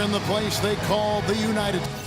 in the place they call the United States.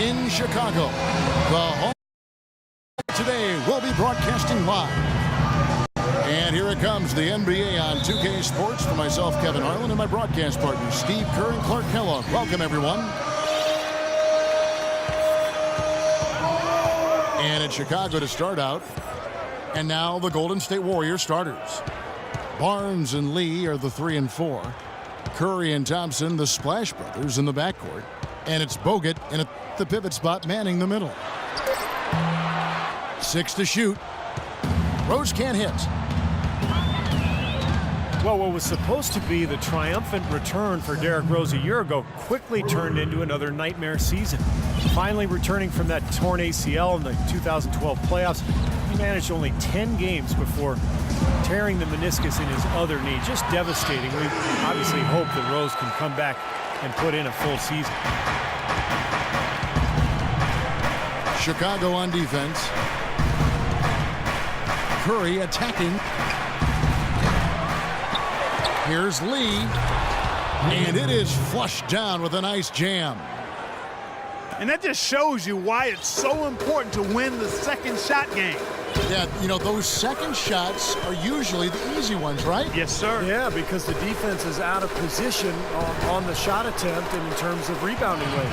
In Chicago, the home today will be broadcasting live. And here it comes, the NBA on 2K Sports for myself, Kevin Harlan, and my broadcast partners, Steve Kerr and Clark Kellogg. Welcome, everyone. And in Chicago to start out. And now the Golden State Warriors starters. Barnes and Lee are the 3 and 4. Curry and Thompson, the Splash Brothers, in the backcourt. And it's Bogut in at the pivot spot, manning the middle. 6 to shoot. Rose can't hit. Well, what was supposed to be the triumphant return for Derrick Rose a year ago quickly turned into another nightmare season. Finally returning from that torn ACL in the 2012 playoffs, he managed only 10 games before tearing the meniscus in his other knee. Just devastating. We obviously hope that Rose can come back and put in a full season. Chicago on defense. Curry attacking. Here's Lee. And it is flushed down with a nice jam. And that just shows you why it's so important to win the second shot game. Yeah, you know, those second shots are usually the easy ones, right? Yes, sir. Yeah, because the defense is out of position on the shot attempt and in terms of rebounding rate.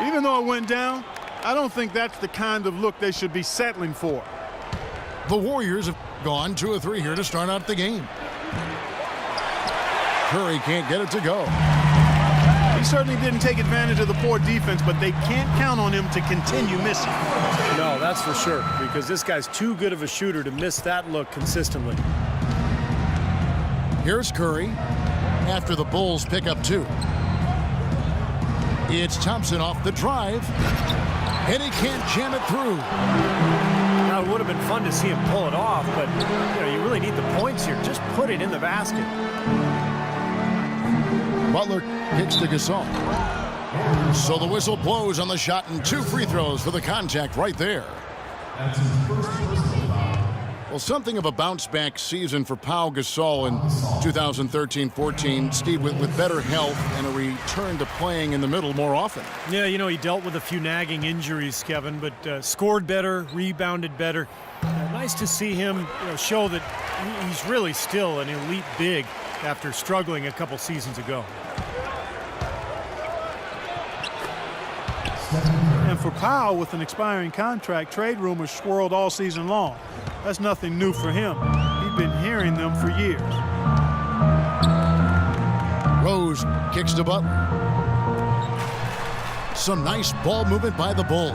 Even though it went down, I don't think that's the kind of look they should be settling for. The Warriors have gone 2 of 3 here to start out the game. Curry can't get it to go. He certainly didn't take advantage of the poor defense, but they can't count on him to continue missing. No, that's for sure, because this guy's too good of a shooter to miss that look consistently. Here's Curry after the Bulls pick up 2. It's Thompson off the drive, and he can't jam it through. Now, it would have been fun to see him pull it off, but you really need the points here. Just put it in the basket. Butler kicks to Gasol. So the whistle blows on the shot, and 2 free throws for the contact right there. Well, something of a bounce-back season for Pau Gasol in 2013-14. Steve, with better health and a return to playing in the middle more often. Yeah, he dealt with a few nagging injuries, Kevin, but scored better, rebounded better. Nice to see him show that he's really still an elite big after struggling a couple seasons ago. And for Powell, with an expiring contract, trade rumors swirled all season long. That's nothing new for him. He's been hearing them for years. Rose kicks to Butler. Some nice ball movement by the Bulls.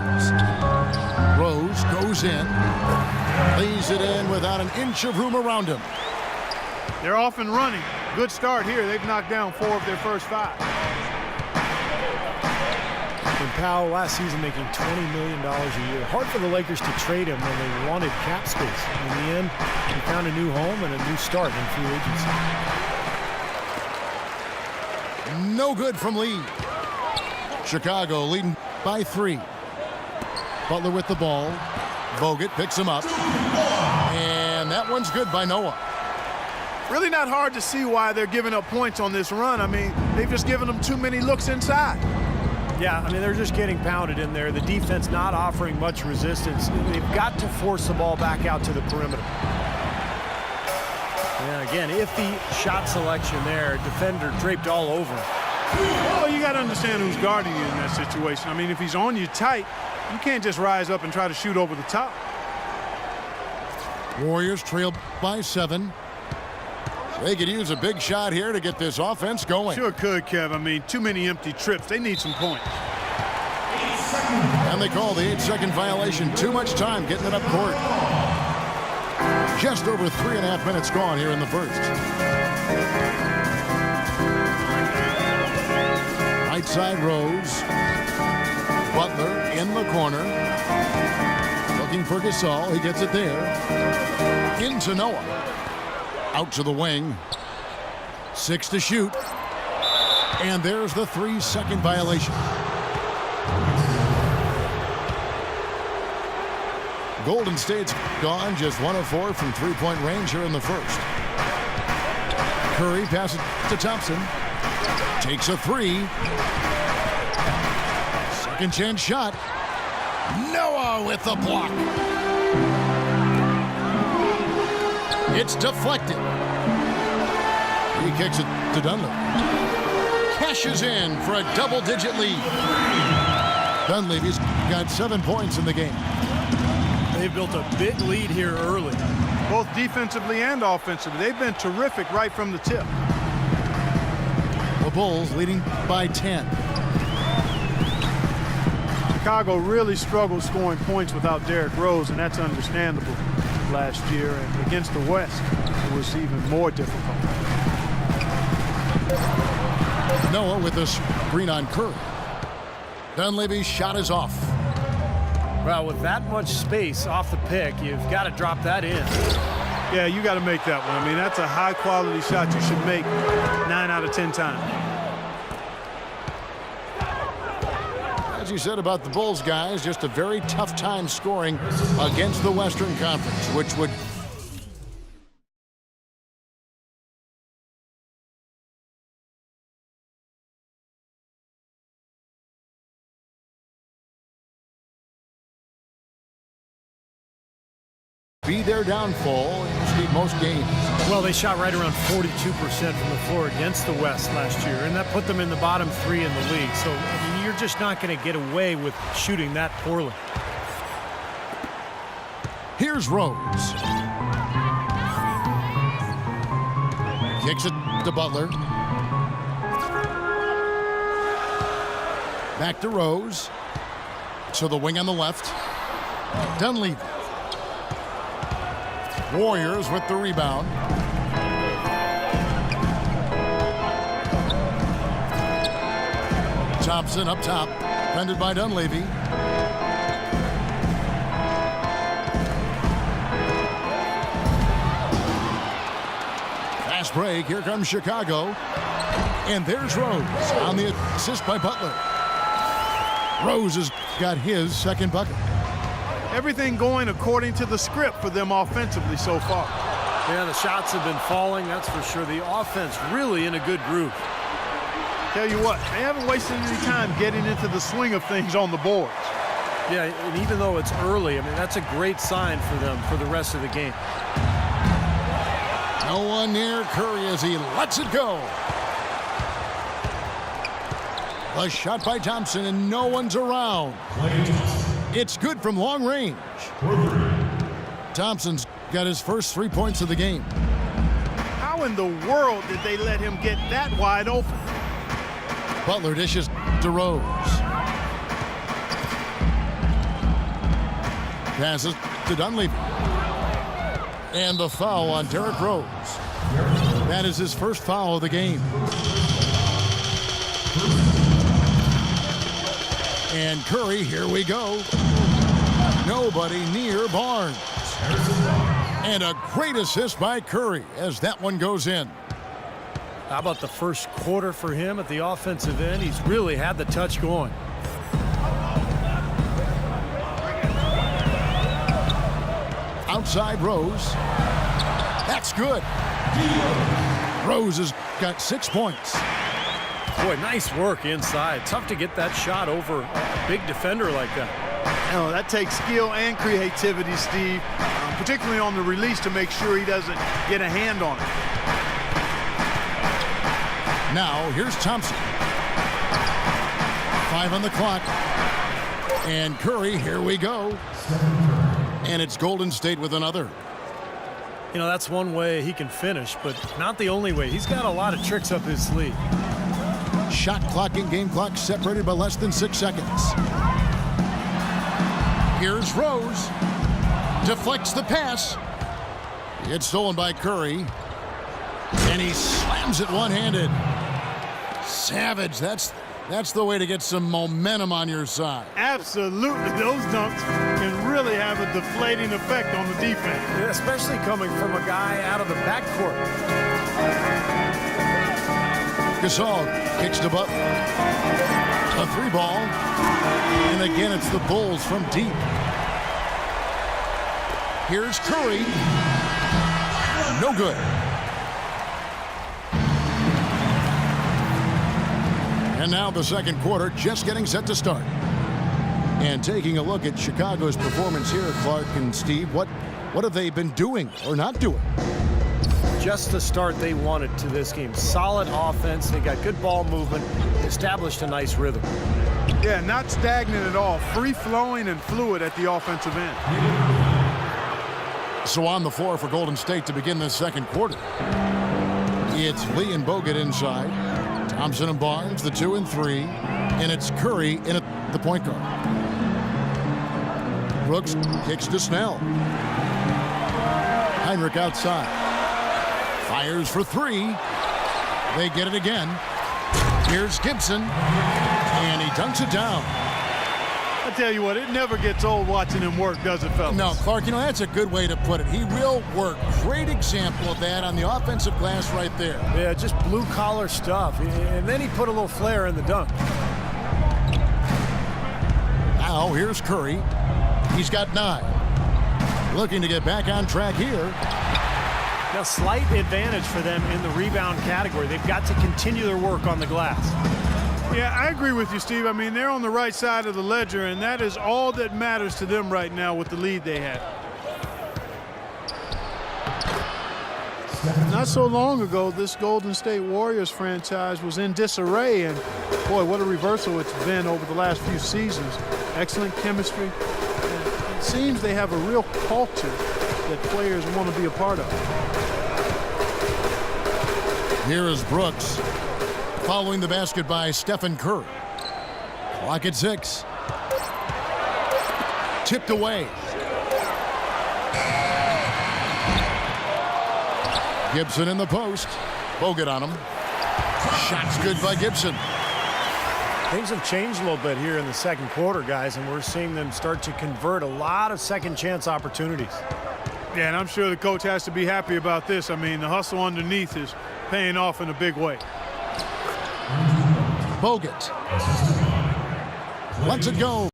Rose goes in, lays it in without an inch of room around him. They're off and running. Good start here. They've knocked down 4 of their first 5. And Powell last season making $20 million a year. Hard for the Lakers to trade him when they wanted cap space. In the end, he found a new home and a new start in free agency. No good from Lee. Chicago leading by 3. Butler with the ball. Bogut picks him up. And that one's good by Noah. Really not hard to see why they're giving up points on this run. I mean, they've just given them too many looks inside. Yeah, I mean, they're just getting pounded in there. The defense not offering much resistance. They've got to force the ball back out to the perimeter. Yeah, again, iffy shot selection there. Defender draped all over. Well, you got to understand who's guarding you in that situation. I mean, if he's on you tight, you can't just rise up and try to shoot over the top. Warriors trail by 7. They could use a big shot here to get this offense going. Sure could, Kev. I mean, too many empty trips. They need some points. And they call the 8-second violation. Too much time getting it up court. Just over 3.5 minutes gone here in the first. Right side Rose. Butler in the corner. Looking for Gasol. He gets it there. Into Noah. Out to the wing. 6 to shoot. And there's the 3-second violation. Golden State's gone just 1 of 4 from three-point range here in the first. Curry passes to Thompson. Takes a 3. Second chance shot. Noah with the block. It's deflected. He kicks it to Dunleavy. Cashes in for a double-digit lead. Dunleavy's got 7 points in the game. They've built a big lead here early. Both defensively and offensively. They've been terrific right from the tip. The Bulls leading by 10. Chicago really struggled scoring points without Derrick Rose, and that's understandable last year. And against the West, it was even more difficult. Noah with a screen on Curry. Dunleavy's shot is off. Well, with that much space off the pick, you've got to drop that in. Yeah, you got to make that one. I mean, that's a high-quality shot you should make 9 out of 10 times. As you said about the Bulls, guys, just a very tough time scoring against the Western Conference, which would be their downfall in most games. Well, they shot right around 42% from the floor against the West last year, and that put them in the bottom 3 in the league. So, I mean, you're just not going to get away with shooting that poorly. Here's Rose. Kicks it to Butler. Back to Rose. To the wing on the left. Dunleavy. Warriors with the rebound. Thompson up top, defended by Dunleavy. Fast break, here comes Chicago. And there's Rose on the assist by Butler. Rose has got his second bucket. Everything going according to the script for them offensively so far. Yeah, the shots have been falling, that's for sure. The offense really in a good groove. Tell you what, they haven't wasted any time getting into the swing of things on the boards. Yeah, and even though it's early, I mean, that's a great sign for them for the rest of the game. No one near Curry as he lets it go. A shot by Thompson, and no one's around. It's good from long range. Thompson's got his first 3 points of the game. How in the world did they let him get that wide open? Butler dishes to Rose. Passes to Dunleavy. And the foul on Derrick Rose. That is his first foul of the game. And Curry, here we go. Nobody near Barnes. And a great assist by Curry as that one goes in. How about the first quarter for him at the offensive end? He's really had the touch going. Outside Rose. That's good. Rose has got 6 points. Boy, nice work inside. Tough to get that shot over a big defender like that. You know, that takes skill and creativity, Steve, particularly on the release to make sure he doesn't get a hand on it. Now, here's Thompson. 5 on the clock. And Curry, here we go. And it's Golden State with another. You know, that's one way he can finish, but not the only way. He's got a lot of tricks up his sleeve. Shot clock and game clock separated by less than 6 seconds. Here's Rose. Deflects the pass. It's stolen by Curry. And he slams it one-handed. Savage. That's the way to get some momentum on your side. Absolutely. Those dunks can really have a deflating effect on the defense. Yeah, especially coming from a guy out of the backcourt. Gasol kicks to Butler. A 3-ball. And again, it's the Bulls from deep. Here's Curry. No good. And now the second quarter just getting set to start. And taking a look at Chicago's performance here, Clark and Steve, what have they been doing or not doing? Just the start they wanted to this game. Solid offense. They got good ball movement. Established a nice rhythm. Yeah, not stagnant at all. Free-flowing and fluid at the offensive end. So on the floor for Golden State to begin this second quarter. It's Lee and Bogut inside. Thompson and Barnes, the 2 and 3. And it's Curry in at the point guard. Brooks kicks to Snell. Heinrich outside. Fires for 3. They get it again. Here's Gibson. And he dunks it down. I tell you what, it never gets old watching him work, does it, fellas? No, Clark, that's a good way to put it. He will work. Great example of that on the offensive glass right there. Yeah, just blue-collar stuff. And then he put a little flair in the dunk. Now, here's Curry. He's got 9. Looking to get back on track here. Now, slight advantage for them in the rebound category. They've got to continue their work on the glass. Yeah, I agree with you, Steve. I mean, they're on the right side of the ledger, and that is all that matters to them right now with the lead they have. Not so long ago, this Golden State Warriors franchise was in disarray, and boy, what a reversal it's been over the last few seasons. Excellent chemistry. And it seems they have a real culture that players want to be a part of. Here is Brooks. Following the basket by Stephen Curry. Clock at 6. Tipped away. Gibson in the post. Bogut on him. Shot's good by Gibson. Things have changed a little bit here in the second quarter, guys, and we're seeing them start to convert a lot of second chance opportunities. Yeah, and I'm sure the coach has to be happy about this. I mean, the hustle underneath is paying off in a big way. Bogut lets it go.